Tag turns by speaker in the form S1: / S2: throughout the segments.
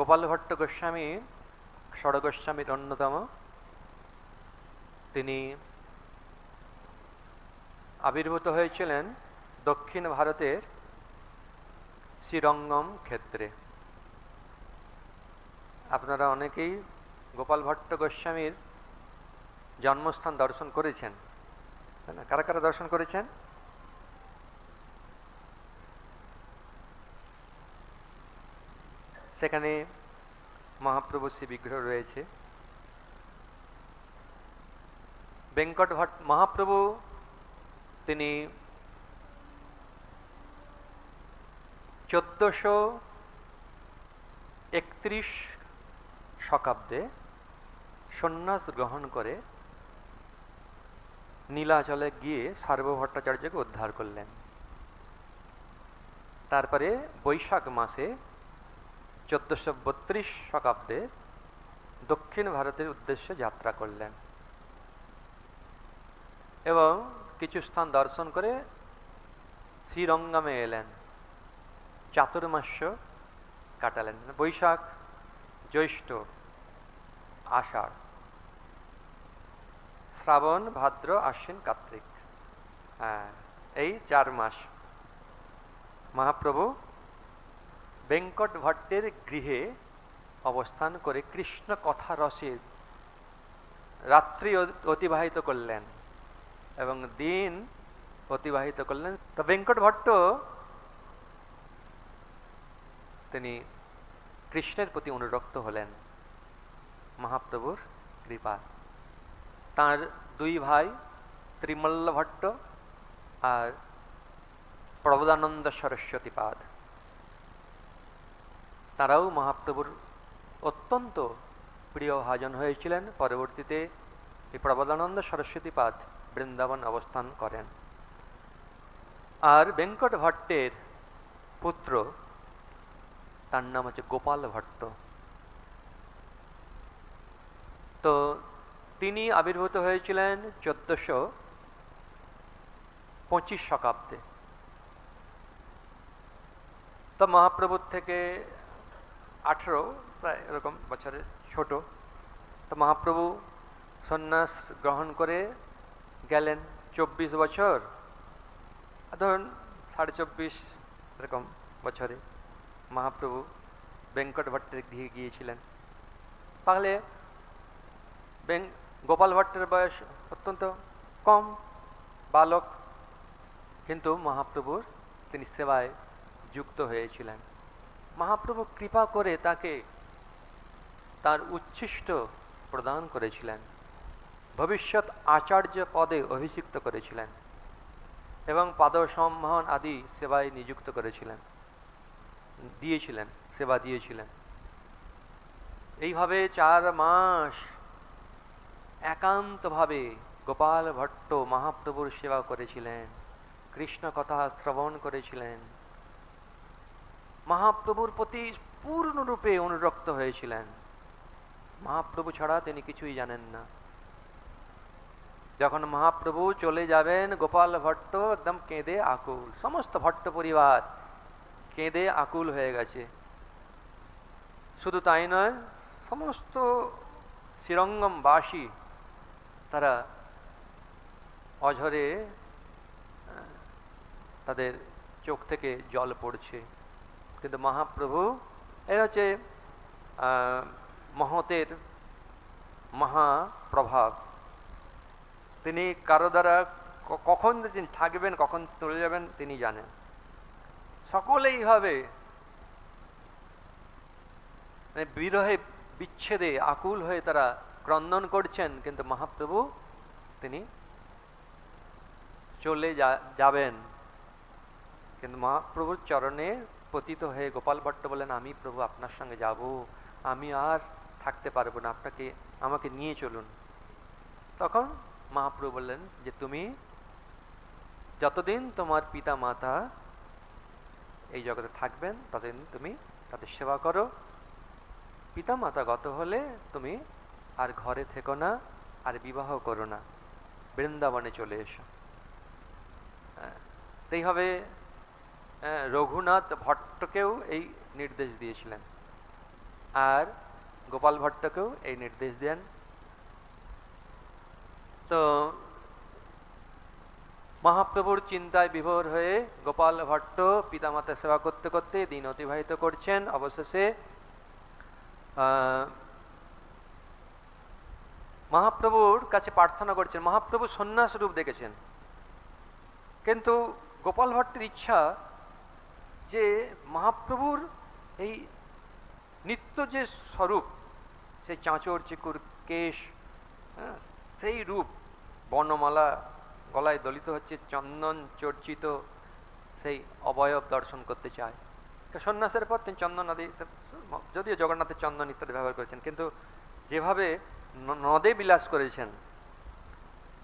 S1: গোপাল ভট্ট গোস্বামী ষড়গোস্বামীর অন্যতম। তিনি আবির্ভূত হয়েছিলেন দক্ষিণ ভারতের শ্রীরঙ্গম ক্ষেত্রে। আপনারা অনেকেই গোপাল ভট্ট গোস্বামীর জন্মস্থান দর্শন করেছেন, তাই না? কারা কারা দর্শন করেছেন? সেখানে মহাপ্রভু শ্রী বিগ্রহ রয়েছে। বেঙ্কট ভট্ট মহাপ্রভু তিনি 1431 শকাব্দে সন্ন্যাস গ্রহণ করে নীলাচলে গিয়ে সার্বভট্টাচার্যকে উদ্ধার করলেন। তারপরে বৈশাখ মাসে 1432 শকাব্দে দক্ষিণ ভারতের উদ্দেশ্যে যাত্রা করলেন এবং কিছু স্থান দর্শন করে শ্রীরঙ্গমে এলেন। চাতুর্মাস্য কাটালেন, বৈশাখ, জ্যৈষ্ঠ, আষাঢ়, শ্রাবণ, ভাদ্র, আশ্বিন, কার্তিক, এই 4 মাস মহাপ্রভু বেঙ্কট ভট্টের গৃহে অবস্থান করে কৃষ্ণ কথা রসে রাত্রি অতিবাহিত করলেন এবং দিন অতিবাহিত করলেন। তো বেঙ্কট ভট্ট তিনি কৃষ্ণের প্রতি অনুরক্ত হলেন মহাপ্রভুর কৃপা। তার 2 ভাই ত্রিমল্ল ভট্ট আর প্রবোধানন্দ সরস্বতীপাদ, তারাও মহাপ্রভুর অত্যন্ত প্রিয় ভাজন হয়েছিলেন। পরবর্তীতে এই প্রবোধানন্দ সরস্বতীপাদ বৃন্দাবন অবস্থান করেন। আর বেঙ্কট ভট্টের পুত্র, তার নাম হচ্ছে গোপাল ভট্ট। তো তিনি আবির্ভূত হয়েছিলেন 1425 শকাব্দে। তো মহাপ্রভুর থেকে 18 প্রায় এরকম বছরের ছোট। তো মহাপ্রভু সন্ন্যাস গ্রহণ করে গেলেন 24 বছর, ধরুন 24.5 এরকম বছরে মহাপ্রভু বেঙ্কট ভট্টের গৃহে গিয়েছিলেন। তাহলে গোপাল ভট্টের বয়স অত্যন্ত কম, বালক, কিন্তু মহাপ্রভুর তিনি সেবায় যুক্ত হয়েছিলেন। মহাপ্রভু কৃপা করে তাকে তার উচ্ছিষ্ট প্রদান করেছিলেন, ভবিষ্যৎ আচার্য পদে অভিষিক্ত করেছিলেন এবং পাদসম্মান আদি সেবায় নিযুক্ত করেছিলেন, সেবা দিয়েছিলেন। এইভাবে 4 মাস একান্তভাবে গোপাল ভট্ট মহাপ্রভুর সেবা করেছিলেন, কৃষ্ণ কথা শ্রবণ করেছিলেন, মহাপ্রভুর প্রতি পূর্ণরূপে অনুরক্ত হয়েছিলেন। মহাপ্রভু ছাড়া তিনি কিছুই জানেন না। যখন মহাপ্রভু চলে যাবেন, গোপাল ভট্ট একদম কেঁদে আকুল, সমস্ত ভট্ট পরিবার কেঁদে আকুল হয়ে গেছে। শুধু তাই নয়, সমস্ত শ্রীরঙ্গমবাসী তারা অঝরে তাদের চোখ থেকে জল পড়ছে। কিন্তু মহাপ্রভু, এর হচ্ছে মহতের মহাপ্রভাব। তিনি কারো দ্বারা কখন তিনি থাকবেন, কখন চলে যাবেন তিনি জানেন। সকলেই ভাবে বিরহে বিচ্ছেদে আকুল হয়ে তারা ক্রন্দন করছেন, কিন্তু মহাপ্রভু তিনি চলে যাবেন। কিন্তু মহাপ্রভুর চরণে পতিত হয়ে গোপাল ভট্ট বলেন, আমি প্রভু আপনার সঙ্গে যাব, আমি আর থাকতে পারবো না, আমাকে নিয়ে চলুন। তখন মহাপ্রভু বললেন যে তুমি যতদিন তোমার পিতা মাতা এই জগতে থাকবেন ততদিন তুমি তাদের সেবা করো। পিতা মাতা গত হলে তুমি আর ঘরে থেকো না, আর বিবাহ করো না, বৃন্দাবনে চলে এসো। এইভাবে রঘুনাথ ভট্টকেও এই নির্দেশ দিয়েছিলেন আর গোপাল ভট্টকেও এই নির্দেশ দেন। তো মহাপ্রভুর চিন্তায় বিভোর হয়ে গোপাল ভট্ট পিতামাতা সেবা করতে করতে দিন অতিবাহিত করছেন। অবশেষে মহাপ্রভুর কাছে প্রার্থনা করছেন। মহাপ্রভু সন্ন্যাস রূপ দেখেছেন, কিন্তু গোপাল ভট্টের ইচ্ছা যে মহাপ্রভুর এই নিত্য যে স্বরূপ, সেই চাঁচর চিকুর কেশ, সেই রূপ, বর্ণমালা গলায় দলিত হচ্ছে, চন্দন চর্চিত সেই অবয়ব দর্শন করতে চায়। সন্ন্যাসের পর তিনি চন্দন আদি, যদিও জগন্নাথের চন্দন ইত্যাদি ব্যবহার করেছেন, কিন্তু যেভাবে নদে বিলাস করেছেন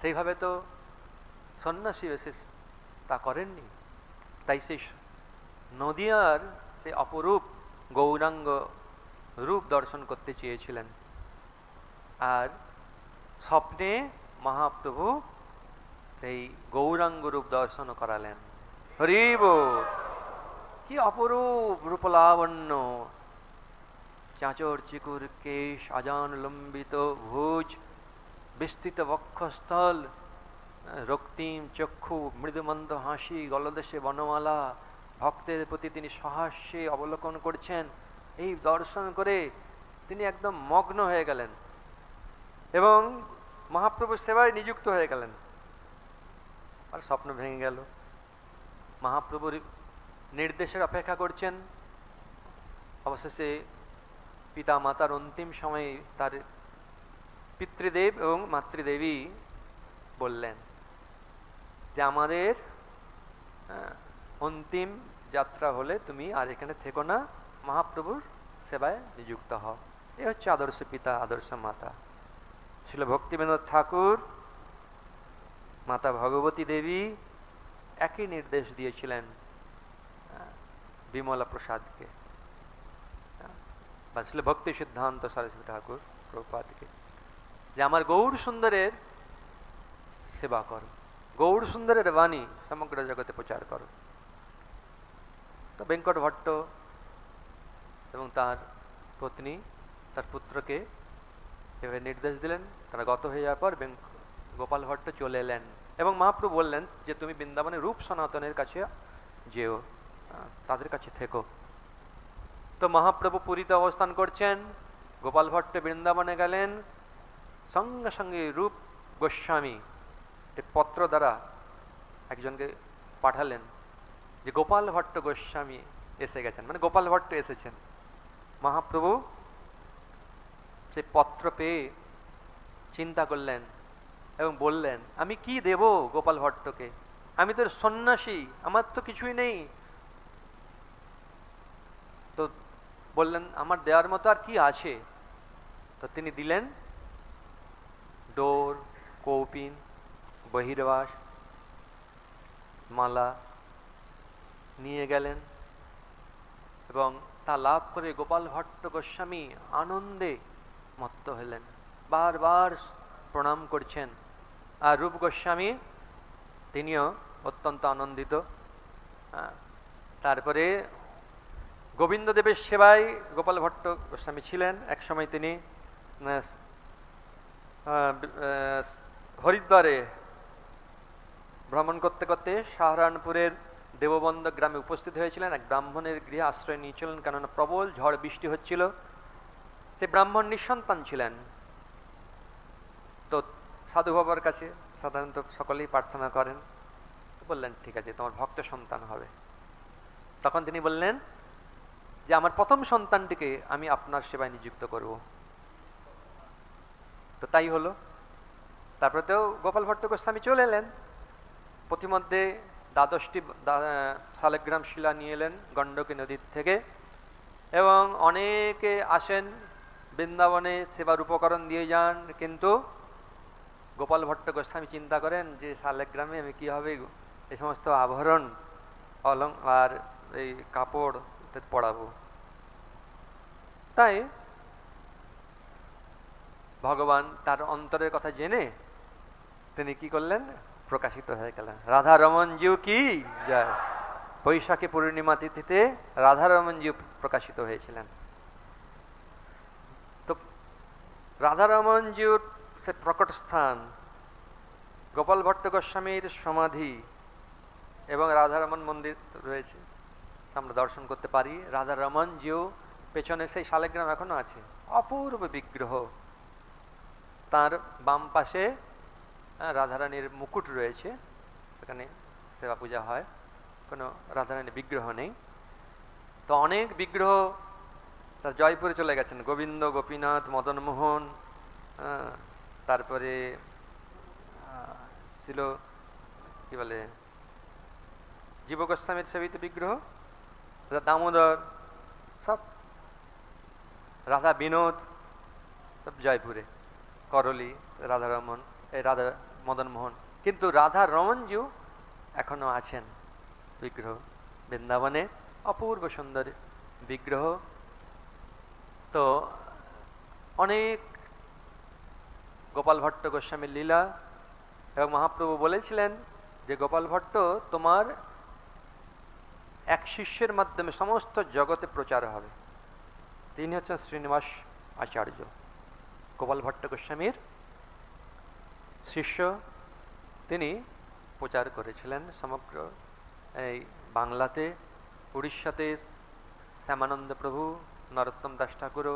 S1: সেইভাবে তো সন্ন্যাসী বিশেষ তা করেননি। তাই সেই নদিয়ার সেই অপরূপ গৌরাঙ্গ রূপ দর্শন করতে চেয়েছিলেন। আর স্বপ্নে মহাপ্রভু সেই গৌরাঙ্গ রূপ দর্শন করালেন। হরি বল! কি অপরূপ রূপলাবণ্য! চাঁচর চিকুর কেশ, আজান লম্বিত ভুজ, বিস্তৃত বক্ষস্থল, রক্তিম চক্ষু, মৃদুমন্দ হাসি, গলদেশে বনমালা, ভক্তের প্রতি তিনি সহাস্যে অবলোকন করছেন। এই দর্শন করে তিনি একদম মগ্ন হয়ে গেলেন এবং মহাপ্রভুর সেবায় নিযুক্ত হয়ে গেলেন। আর স্বপ্ন ভেঙে গেল। মহাপ্রভুর নির্দেশের অপেক্ষা করছেন। অবশেষে পিতা মাতার অন্তিম সময়ে তার পিতৃদেব এবং মাতৃদেবী বললেন যে আমাদের অন্তিম যাত্রা হলে তুমি আর এখানে থেকো না, মহাপ্রভুর সেবায় নিযুক্ত হও। এ হচ্ছে আদর্শ পিতা, আদর্শ মাতা। ছিল ভক্তিবিনোদ ঠাকুর, মাতা ভগবতী দেবী একই নির্দেশ দিয়েছিলেন বিমলা প্রসাদকে, বা ছিল ভক্তি সিদ্ধান্ত সরস্বতী ঠাকুর প্রভুপাদকে, যে আমার গৌর সুন্দরের সেবা করো, গৌর সুন্দরের বাণী সমগ্র জগতে প্রচার করো। তো বেঙ্কট ভট্ট এবং তার পত্নী তার পুত্রকে এভাবে নির্দেশ দিলেন। তারা গত হয়ে যাওয়ার পর গোপাল ভট্ট চলে এলেন এবং মহাপ্রভু বললেন যে তুমি বৃন্দাবনে রূপ সনাতনের কাছে যেও, তাদের কাছে থেকো। তো মহাপ্রভু পুরীতে অবস্থান করছেন, গোপাল ভট্ট বৃন্দাবনে গেলেন। সঙ্গে সঙ্গে রূপ গোস্বামী পত্র দ্বারা একজনকে পাঠালেন যে গোপাল ভট্ট গোস্বামী এসে গেছেন, মানে গোপাল ভট্ট এসেছেন। মহাপ্রভু সেই পত্র পেয়ে চিন্তা করলেন এবং বললেন আমি কি দেব গোপাল ভট্টকে, আমি তো সন্ন্যাসী, আমার তো কিছুই নেই। তো বললেন আমার দেওয়ার মতো আর কি আছে? তো তিনি দিলেন ডোর, কৌপিন, বহির্বাস, মালা নিয়ে গেলেন এবং তা লাভ করে গোপাল ভট্ট গোস্বামী আনন্দে মত্ত হলেন, বারবার প্রণাম করছেন। আর রূপ গোস্বামী তিনিও অত্যন্ত আনন্দিত। তারপরে গোবিন্দদেবের সেবায় গোপাল ভট্ট গোস্বামী ছিলেন। একসময় তিনি হরিদ্বারে ভ্রমণ করতে করতে সাহারানপুরের দেববন্দ গ্রামে উপস্থিত হয়েছিলেন। এক ব্রাহ্মণের গৃহে আশ্রয় নিয়েছিলেন, কেননা প্রবল ঝড় বৃষ্টি হচ্ছিল। সে ব্রাহ্মণ নিঃসন্তান ছিলেন। তো সাধু বাবার কাছে সাধারণত সকলেই প্রার্থনা করেন। তো বললেন ঠিক আছে, তোমার ভক্ত সন্তান হবে। তখন তিনি বললেন যে আমার প্রথম সন্তানটিকে আমি আপনার সেবায় নিযুক্ত করব। তো তাই হলো। তারপরে তো গোপাল ভট্ট গোস্বামী চলে এলেন। প্রতিমধ্যে 12টি শালগ্রাম শিলা নিয়ে এলেন গণ্ডকী নদীর থেকে, এবং অনেকে আসেন বৃন্দাবনে সেবার উপকরণ দিয়ে যান। কিন্তু গোপাল ভট্ট গোস্বামী চিন্তা করেন যে শালগ্রামে আমি কীভাবে এই সমস্ত আভরণ আর এই কাপড় পরাবো। তাই ভগবান তার অন্তরের কথা জেনে তিনি কি করলেন, প্রকাশিত হয়ে গেলেন। রাধা রমনজিউ কি জয়। বৈশাখী পূর্ণিমা তিথিতে রাধা রমনজিউ প্রকাশিত হয়েছিলেন। রাধারমণজিউর সে প্রকট স্থান, গোপাল ভট্ট গোস্বামীর সমাধি এবং রাধারমণ মন্দির রয়েছে, আমরা দর্শন করতে পারি। রাধারমণজিউ পেছনে সেই শালিগ্রাম এখনো আছে, অপূর্ব বিগ্রহ। তার বাম পাশে রাধারানীর মুকুট রয়েছে, সেখানে সেবা পূজা হয়, কোনো রাধারানীর বিগ্রহ নেই। তো অনেক বিগ্রহ তার জয়পুরে চলে গেছেন, গোবিন্দ, গোপীনাথ, মদনমোহন, তারপরে ছিল কি বলে জীব গোস্বামীর সেবিত বিগ্রহ, দামোদর, সব রাধা বিনোদ সব জয়পুরে, করলি, রাধারমন, এই রাধা মদনমোহন। কিন্তু রাধা রমণজিউ এখনো আছেন বিগ্রহ বৃন্দাবনে, অপূর্ব সুন্দর বিগ্রহ। তো অনেক গোপাল ভট্ট গোস্বামীর লীলা, এবং মহাপ্রভু বলেছিলেন যে গোপাল ভট্ট তোমার এক শিষ্যের মাধ্যমে সমস্ত জগতে প্রচার হবে। তিনি হচ্ছেন শ্রীনিবাস আচার্য, গোপাল ভট্ট গোস্বামীর শিষ্য। তিনি প্রচার করেছিলেন সমগ্র এই বাংলাতে, উড়িষ্যাতে শ্যামানন্দ প্রভু, নরোত্তম দাস ঠাকুরও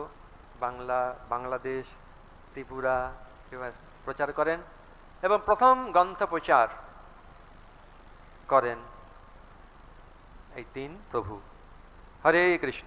S1: বাংলাদেশ, ত্রিপুরা প্রচার করেন, এবং প্রথম গ্রন্থ প্রচার করেন এই তিন প্রভু। হরে কৃষ্ণ।